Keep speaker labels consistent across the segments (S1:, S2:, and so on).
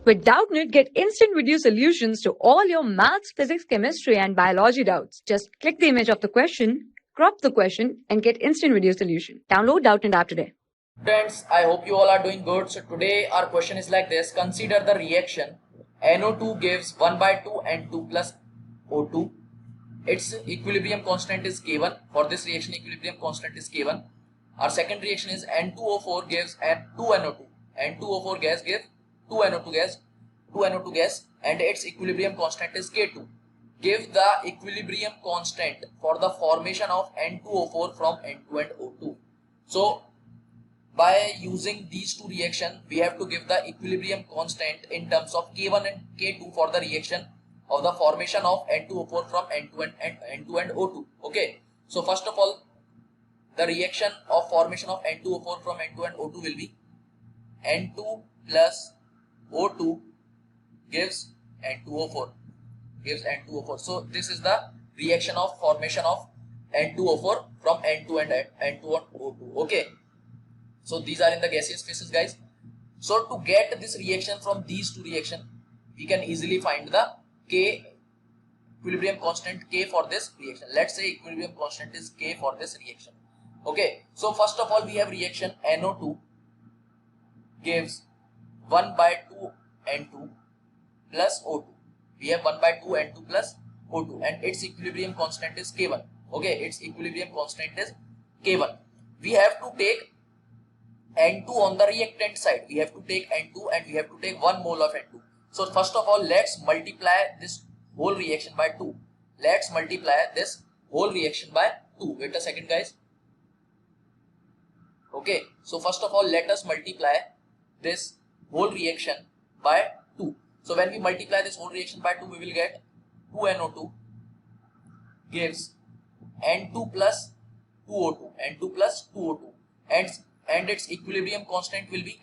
S1: With Doubtnut, get instant video solutions to all your maths, physics, chemistry, and biology doubts. Just click the image of the question, crop the question, and get instant video solution. Download Doubtnut app today.
S2: Students, I hope you all are doing good. So today our question is like this. Consider the reaction NO2 gives 1 by 2 N2 plus O2. Its equilibrium constant is K1. For this reaction, equilibrium constant is K1. Our second reaction is N2O4 gives 2NO2. N2O4 gas gives 2NO2 gas, 2NO2 gas, and its equilibrium constant is K2. Give the equilibrium constant for the formation of N2O4 from N2 and O2. So by using these two reactions, we have to give the equilibrium constant in terms of K1 and K2 for the reaction of the formation of N2O4 from N2 and O2. Okay. So first of all, the reaction of formation of N2O4 from N2 and O2 will be N2 plus O2 gives N2O4. So this is the reaction of formation of N2O4 from N2 and O2. Okay. So these are in the gaseous phases, guys. So to get this reaction from these two reactions, we can easily find the K equilibrium constant K for this reaction. Let's say equilibrium constant is K for this reaction. Okay. So first of all, we have reaction NO2 gives 1 by 2 N2 plus O2. We have 1 by 2 N2 plus O2 and its equilibrium constant is K1. Okay. Its equilibrium constant is K1. We have to take N2 on the reactant side. We have to take N2 and we have to take 1 mole of N2. So first of all, let's multiply this whole reaction by 2. Let's multiply this whole reaction by 2. Wait a second, guys. Okay. So first of all, let us multiply this whole reaction by 2. So when we multiply this whole reaction by 2, we will get 2NO2 gives N2 plus 2O2. N2 plus 2O2. And its equilibrium constant will be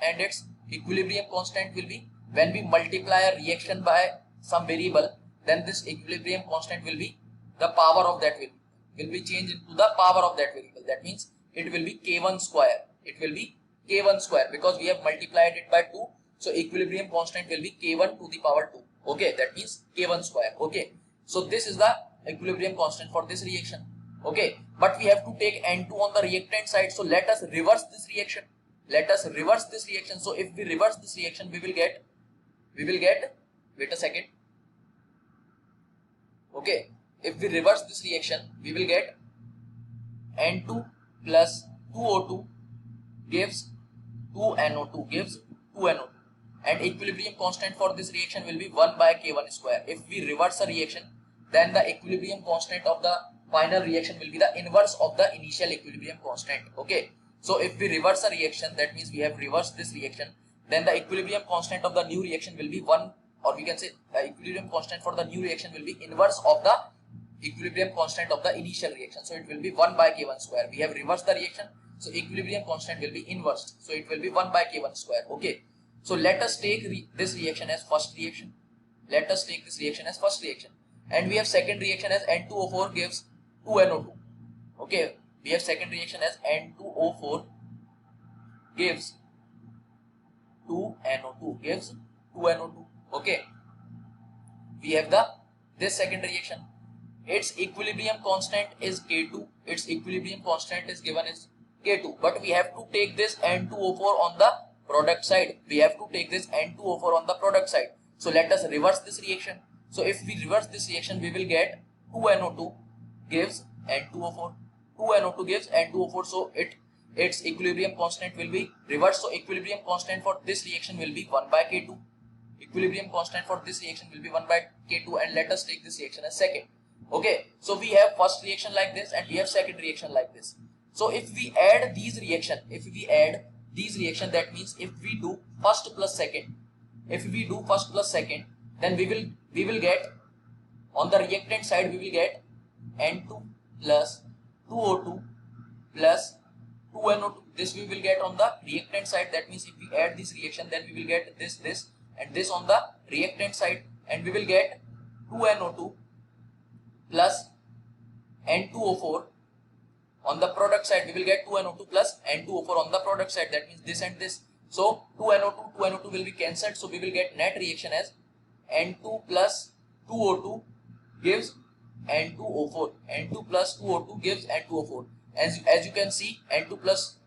S2: when we multiply a reaction by some variable, then this equilibrium constant will be the power of that variable, will be changed into the power of that variable. That means it will be K1 square. It will be K1 square because we have multiplied it by 2. So equilibrium constant will be K1 to the power 2. Okay, that means K1 square. Okay, so this is the equilibrium constant for this reaction. Okay, but we have to take N2 on the reactant side. So let us reverse this reaction. So if we reverse this reaction, we will get, wait a second. Okay, if we reverse this reaction, we will get N2 plus 2O2 gives 2NO2 and equilibrium constant for this reaction will be 1 by K1 square. If we reverse a reaction, then the equilibrium constant of the final reaction will be the inverse of the initial equilibrium constant. Okay, so if we reverse a reaction, that means we have reversed this reaction, then the equilibrium constant of the new reaction will be 1, or we can say the equilibrium constant for the new reaction will be inverse of the equilibrium constant of the initial reaction. So it will be 1 by K1 square. We have reversed the reaction, so equilibrium constant will be inversed. So it will be 1 by K1 square. Okay, so let us take this reaction as first reaction. And we have second reaction as N2O4 gives 2NO2. Okay, we have second reaction as N2O4 gives 2NO2. Okay, we have this second reaction. Its equilibrium constant is K2. Its equilibrium constant is given as K2, but we have to take this N2O4 on the product side. So let us reverse this reaction. So if we reverse this reaction, we will get 2NO2 gives N2O4. So its equilibrium constant will be reversed. So equilibrium constant for this reaction will be 1 by K2. And let us take this reaction as second. Okay, so we have first reaction like this and we have second reaction like this. So if we add these reaction, that means if we do first plus second, then we will get on the reactant side, we will get N2 plus 2O2 plus 2NO2. This we will get on the reactant side. That means if we add this reaction, then we will get this and this on the reactant side, and we will get 2NO2 plus N2O4 on the product side. We will get 2NO2 plus N2O4 on the product side. That means this and this. So 2NO2 will be cancelled. So we will get net reaction as N2 plus 2O2 gives N2O4. N2 plus 2O2 gives N2O4. As you can see, N2 plus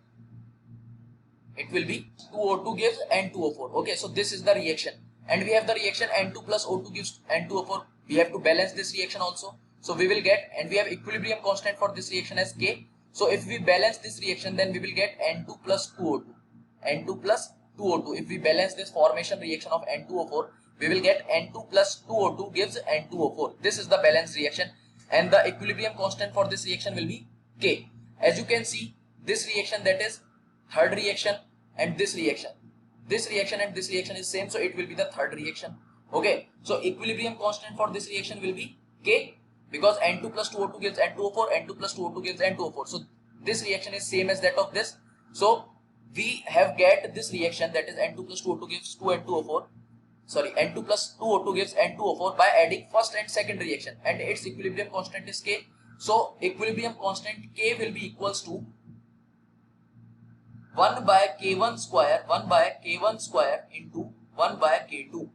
S2: it will be 2O2 gives N2O4. Okay, so this is the reaction. And we have the reaction N2 plus O2 gives N2O4. We have to balance this reaction also. So we will get, and we have equilibrium constant for this reaction as K. So if we balance this reaction, then we will get N2 plus 2O2. N2 plus 2O2. If we balance this formation reaction of N2O4, we will get N2 plus 2O2 gives N2O4. This is the balanced reaction. And the equilibrium constant for this reaction will be K. As you can see, this reaction, that is third reaction, and this reaction and this reaction is same, so it will be the third reaction. Okay, so equilibrium constant for this reaction will be K, because N2 plus 2O2 gives N2O4, N2 plus 2O2 gives N2O4. So this reaction is same as that of this. So we have get this reaction, that is N2 plus 2O2 gives N2 plus 2O2 gives N2O4 by adding first and second reaction, and its equilibrium constant is K. So equilibrium constant K will be equals to 1 by K1 square into 1 by K2.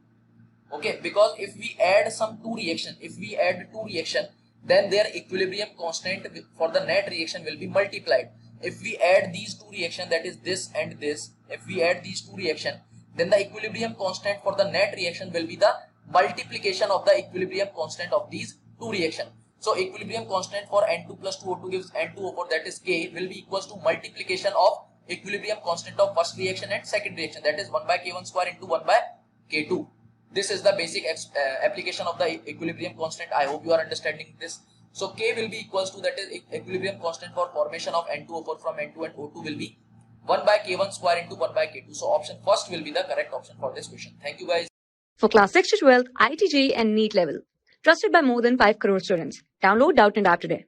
S2: Okay, because if we add two reaction, then their equilibrium constant for the net reaction will be multiplied. If we add these two reaction, that is this and this, if we add these two reaction, then the equilibrium constant for the net reaction will be the multiplication of the equilibrium constant of these two reaction. So equilibrium constant for N2 plus 2O2 gives N2O4, that is K, will be equals to multiplication of equilibrium constant of first reaction and second reaction, that is 1 by K1 square into 1 by K2. This is the basic application of the equilibrium constant. I hope you are understanding this. So K will be equals to, that is equilibrium constant for formation of N2O4 from N2 and O2 will be 1 by K1 square into 1 by K2. So option first will be the correct option for this question. Thank you guys.
S1: For class 6 to 12, IIT JEE and NEET level. Trusted by more than 5 crore students. Download Doubtnut App today.